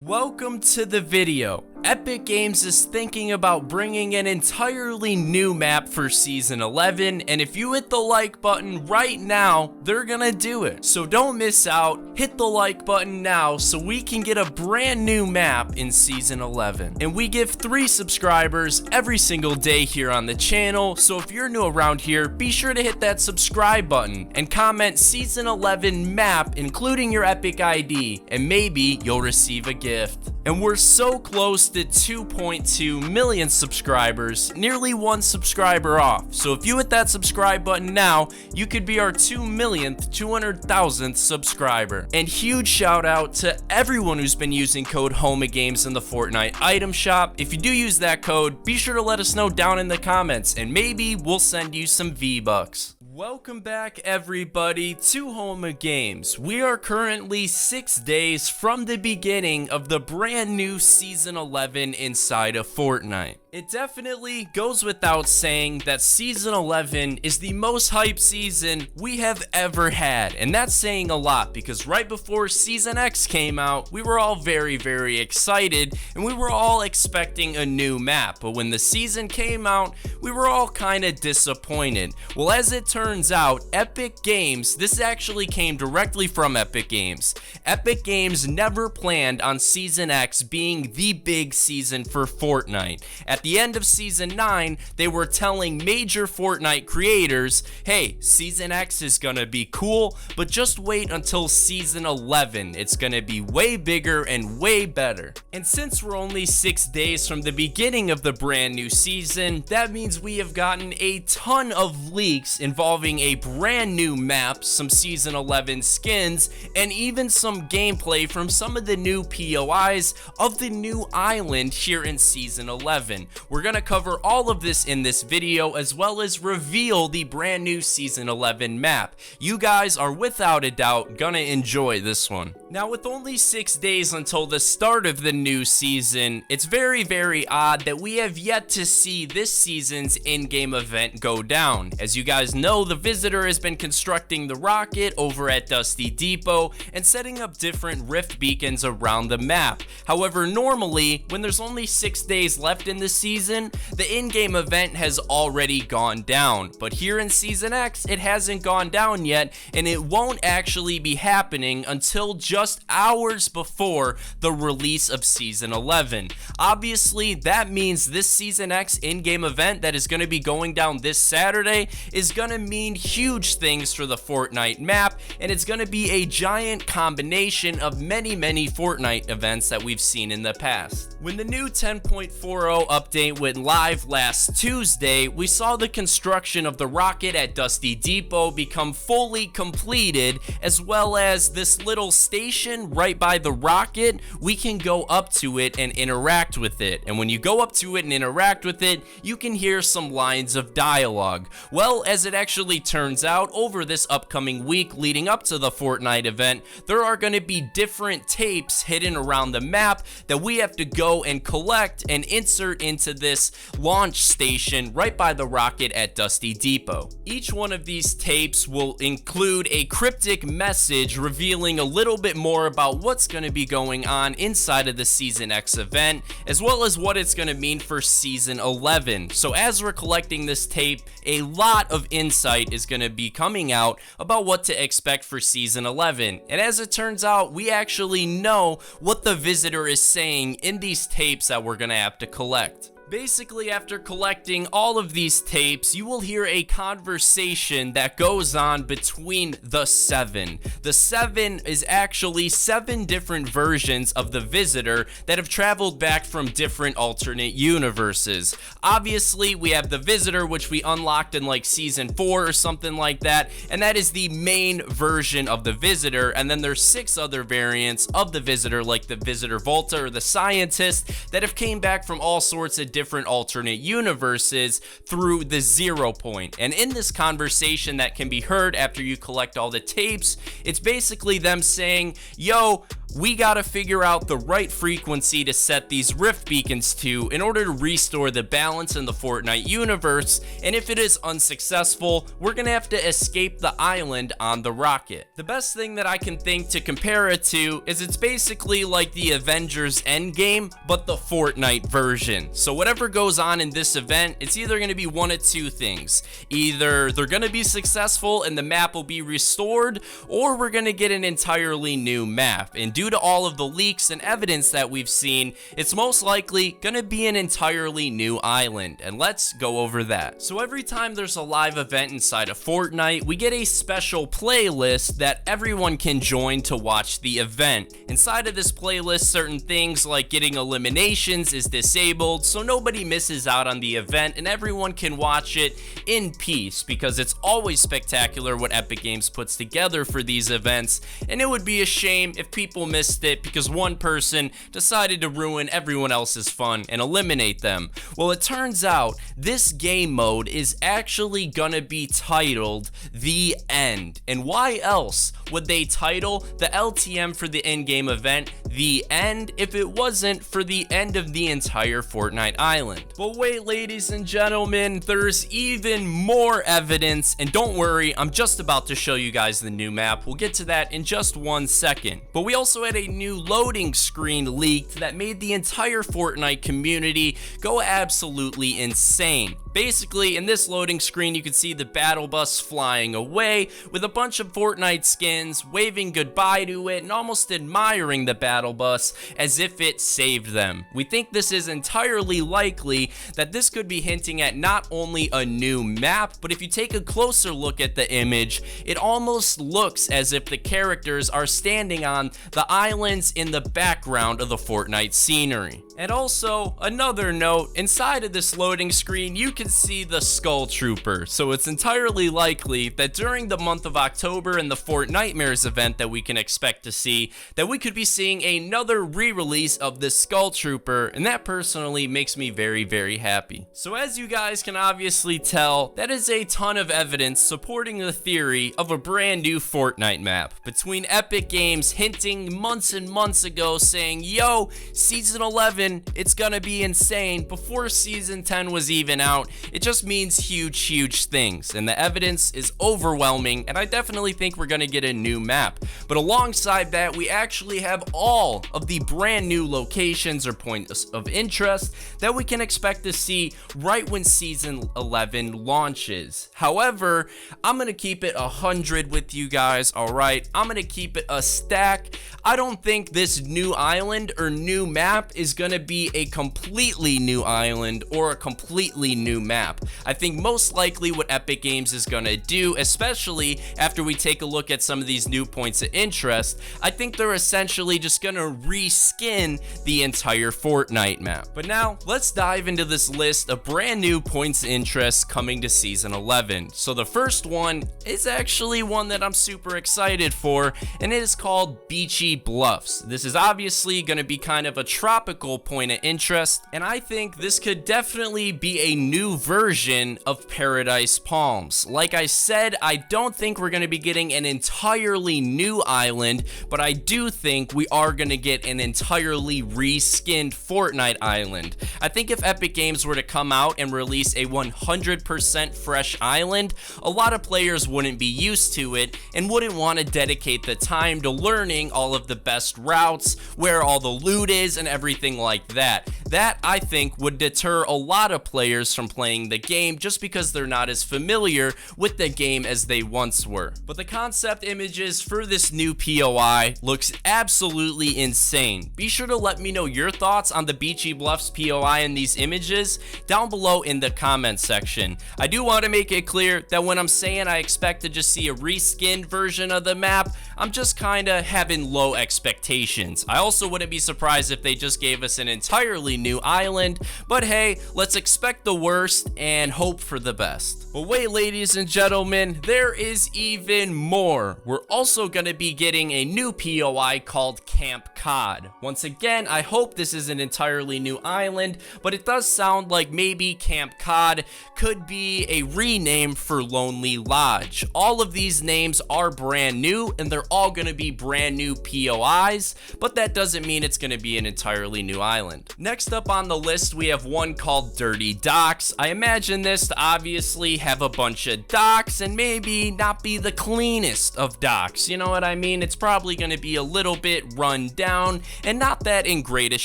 Welcome to the video. Epic Games is thinking about bringing an entirely new map for Season 11, and if you hit the like button right now, they're gonna do it. So don't miss out, hit the like button now so we can get a brand new map in Season 11. And we give 3 subscribers every single day here on the channel, so if you're new around here, be sure to hit that subscribe button and comment Season 11 map including your Epic ID, and maybe you'll receive a gift. And we're so close to 2.2 million subscribers, nearly 1 subscriber off. So if you hit that subscribe button now, you could be our 2 millionth, 200,000th subscriber. And huge shout out to everyone who's been using code HOMAGAMES in the Fortnite item shop. If you do use that code, be sure to let us know down in the comments and maybe we'll send you some V-Bucks. Welcome back everybody to Homa Games. We are currently 6 days from the beginning of the brand new Season 11 inside of Fortnite. It definitely goes without saying that Season 11 is the most hyped season we have ever had, and that's saying a lot because right before Season X came out, we were all very excited and we were all expecting a new map, but when the season came out, we were all kind of disappointed. Well, as it turns out, Epic Games, this actually came directly from Epic Games. Epic Games never planned on Season X being the big season for Fortnite. At the end of Season 9, they were telling major Fortnite creators, hey, Season X is gonna be cool, but just wait until Season 11. It's gonna be way bigger and way better. And since we're only 6 days from the beginning of the brand new season, that means we have gotten a ton of leaks involving a brand new map, some Season 11 skins, and even some gameplay from some of the new POIs of the new island here in Season 11. We're gonna cover all of this in this video as well as reveal the brand new Season 11 map. You guys are without a doubt gonna enjoy this one. Now with only 6 days until the start of the new season, it's very odd that we have yet to see this season's in-game event go down. As you guys know, the Visitor has been constructing the rocket over at Dusty Depot and setting up different rift beacons around the map. However, normally when there's only 6 days left in the season, the in-game event has already gone down, but here in Season X it hasn't gone down yet, and it won't actually be happening until just hours before the release of Season 11. Obviously that means this Season X in-game event that is going to be going down this Saturday is going to mean huge things for the Fortnite map, and it's going to be a giant combination of many Fortnite events that we've seen in the past. When the new 10.40 update went live last Tuesday, we saw the construction of the rocket at Dusty Depot become fully completed, as well as this little station right by the rocket. We can go up to it and interact with it, and when you go up to it and interact with it, you can hear some lines of dialogue. Well, as it actually turns out, over this upcoming week leading up to the Fortnite event, there are going to be different tapes hidden around the map that we have to go and collect and insert into this launch station right by the rocket at Dusty Depot. Each one of these tapes will include a cryptic message revealing a little bit more about what's going to be going on inside of the Season X event, as well as what it's going to mean for Season 11. So as we're collecting this tape, a lot of insight is going to be coming out about what to expect for Season 11. And as it turns out, we actually know what the Visitor is saying in these tapes that we're going to have to collect. Basically, after collecting all of these tapes, you will hear a conversation that goes on between the 7. The 7 is actually 7 different versions of the Visitor that have traveled back from different alternate universes. Obviously, we have the Visitor, which we unlocked in like Season 4 or something like that, and that is the main version of the Visitor, and then there's 6 other variants of the Visitor, like the Visitor Volta or the Scientist, that have came back from all sorts of different alternate universes through the 0 point. And in this conversation that can be heard after you collect all the tapes, it's basically them saying, yo, we gotta figure out the right frequency to set these rift beacons to in order to restore the balance in the Fortnite universe, and if it is unsuccessful, we're gonna have to escape the island on the rocket. The best thing that I can think to compare it to is it's basically like the Avengers Endgame, but the Fortnite version. So whatever goes on in this event, it's either gonna be one of two things. Either they're gonna be successful and the map will be restored, or we're gonna get an entirely new map. And due to all of the leaks and evidence that we've seen, it's most likely gonna be an entirely new island, and let's go over that. So every time there's a live event inside of Fortnite, we get a special playlist that everyone can join to watch the event. Inside of this playlist, certain things like getting eliminations is disabled, so nobody misses out on the event and everyone can watch it in peace, because it's always spectacular what Epic Games puts together for these events, and it would be a shame if people missed it because one person decided to ruin everyone else's fun and eliminate them. Well, it turns out this game mode is actually gonna be titled The End. And why else would they title the LTM for the in-game event The End if it wasn't for the end of the entire Fortnite island? But wait, ladies and gentlemen, there's even more evidence, and don't worry, I'm just about to show you guys the new map. We'll get to that in just 1 second. But we also had a new loading screen leaked that made the entire Fortnite community go absolutely insane. Basically, in this loading screen, you can see the battle bus flying away with a bunch of Fortnite skins waving goodbye to it and almost admiring the battle bus as if it saved them. We think this is entirely likely that this could be hinting at not only a new map, but if you take a closer look at the image, it almost looks as if the characters are standing on the islands in the background of the Fortnite scenery. And also, another note, inside of this loading screen, you can see the Skull Trooper, so it's entirely likely that during the month of October and the Fortnitemares event that we can expect to see, that we could be seeing another re-release of the Skull Trooper, and that personally makes me very, very happy. So as you guys can obviously tell, that is a ton of evidence supporting the theory of a brand new Fortnite map, between Epic Games hinting months and months ago saying, yo, Season 11, it's gonna be insane, before Season 10 was even out. It just means huge things, and the evidence is overwhelming, and I definitely think we're gonna get a new map. But alongside that, we actually have all of the brand new locations or points of interest that we can expect to see right when Season 11 launches. However, I'm gonna keep it 100 with you guys, alright? I'm gonna keep it a stack. I don't think this new island or new map is gonna be a completely new island or a completely new map. I think most likely what Epic Games is gonna do, especially after we take a look at some of these new points of interest, I think they're essentially just gonna reskin the entire Fortnite map. But now, let's dive into this list of brand new points of interest coming to Season 11. So the first one is actually one that I'm super excited for, and it is called Beachy BLUFFS. This is obviously gonna be kind of a tropical point of interest, and I think this could definitely be a new version of Paradise Palms. Like I said, I don't think we're going to be getting an entirely new island, but I do think we are going to get an entirely reskinned Fortnite island. I think if Epic Games were to come out and release a 100% fresh island, a lot of players wouldn't be used to it and wouldn't want to dedicate the time to learning all of the best routes, where all the loot is, and everything like that. That, I think, would deter a lot of players from playing the game just because they're not as familiar with the game as they once were. But the concept images for this new POI looks absolutely insane. Be sure to let me know your thoughts on the Beachy BLUFFS POI and these images down below in the comment section. I do want to make it clear that when I'm saying I expect to just see a reskinned version of the map, I'm just kinda having low expectations. I also wouldn't be surprised if they just gave us an entirely new island, but hey, let's expect the worst and hope for the best. But wait, ladies and gentlemen, there is even more. We're also going to be getting a new POI called Camp Cod. Once again, I hope this is an entirely new island, but it does sound like maybe Camp Cod could be a rename for Lonely Lodge. All of these names are brand new, and they're all going to be brand new POIs, but that doesn't mean it's going to be an entirely new island. Next up on the list, we have one called Dirty Docks. I imagine this to obviously have a bunch of docks and maybe not be the cleanest of docks. You know what I mean? It's probably going to be a little bit run down and not that in greatest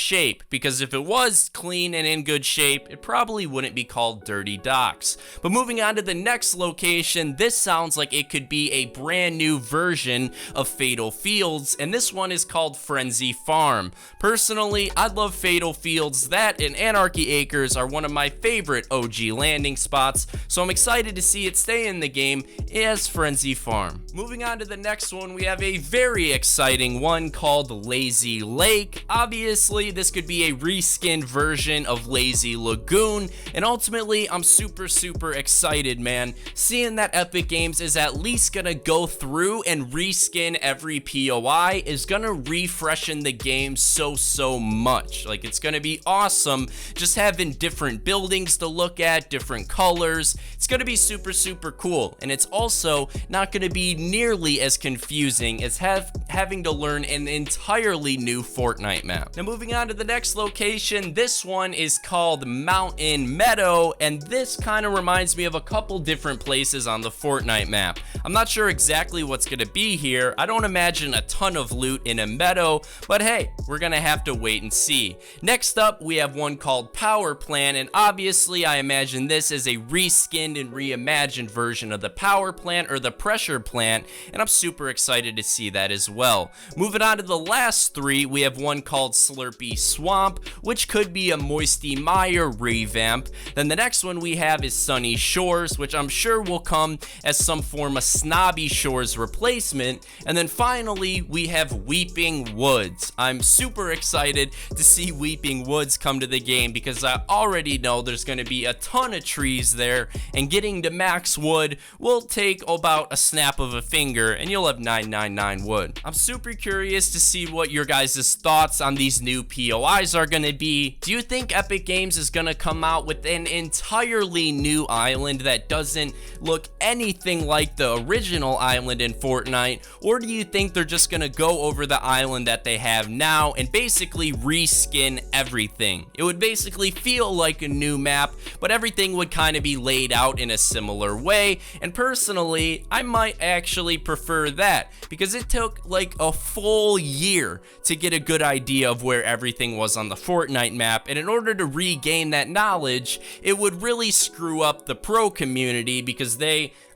shape, because if it was clean and in good shape, it probably wouldn't be called Dirty Docks. But moving on to the next location, this sounds like it could be a brand new version of Fatal Fields, and this one is called Frenzy Farm. Personally, I love Fatal Fields. That and Anarchy Acres are one of my favorite OG landing spots, so I'm excited to see it stay in the game as Frenzy Farm. Moving on to the next one, we have a very exciting one called Lazy Lake. Obviously, this could be a reskinned version of Lazy Lagoon, and ultimately, I'm super excited, man. Seeing that Epic Games is at least gonna go through and reskin every POI is gonna refreshen the game so much. Like, it's gonna be awesome just having different buildings to look at, different colors. It's gonna be super cool, and it's also not gonna be nearly as confusing as having to learn an entirely new Fortnite map. Now, moving on to the next location, this one is called Mountain Meadow, and this kind of reminds me of a couple different places on the Fortnite map. I'm not sure exactly what's gonna be here. I don't imagine a ton of loot in a meadow, but hey, we're gonna have to wait and see. Next up, we have one called Power Plant, and obviously I imagine this is a reskinned and reimagined version of the power plant or the pressure plant, and I'm super excited to see that as well. Moving on to the last three, we have one called Slurpy Swamp, which could be a Moisty Mire revamp. Then the next one we have is Sunny Shores, which I'm sure will come as some form of Snobby Shores replacement. And then finally, we have Weeping Woods. I'm super excited to see Weeping Woods come to the game because I already know there's going to be a ton of trees there, and getting to max wood will take about a snap of a finger and you'll have 999 wood. I'm super curious to see what your guys' thoughts on these new POIs are going to be. Do you think Epic Games is going to come out with an entirely new island that doesn't look anything like the original island in Fortnite, or do you think they're just going to go over the island that they have now and basically reskin everything? It would basically feel like a new map, but everything would kind of be laid out in a similar way, and personally, I might actually prefer that because it took like a full year to get a good idea of where everything was on the Fortnite map, and in order to regain that knowledge, it would really screw up the pro community because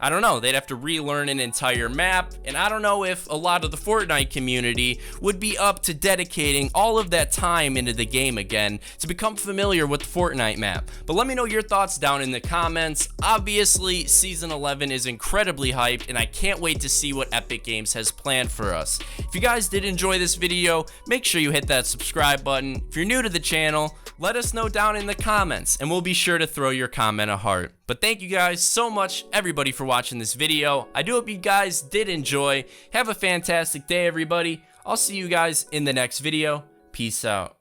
I don't know, they'd have to relearn an entire map, and I don't know if a lot of the Fortnite community would be up to dedicating all of that time into the game again to become familiar with the Fortnite map. But let me know your thoughts down in the comments. Obviously, Season 11 is incredibly hyped, and I can't wait to see what Epic Games has planned for us. If you guys did enjoy this video, make sure you hit that subscribe button. If you're new to the channel, let us know down in the comments, and we'll be sure to throw your comment a heart. But thank you guys so much, everybody, for watching this video. I do hope you guys did enjoy. Have a fantastic day, everybody. I'll see you guys in the next video. Peace out.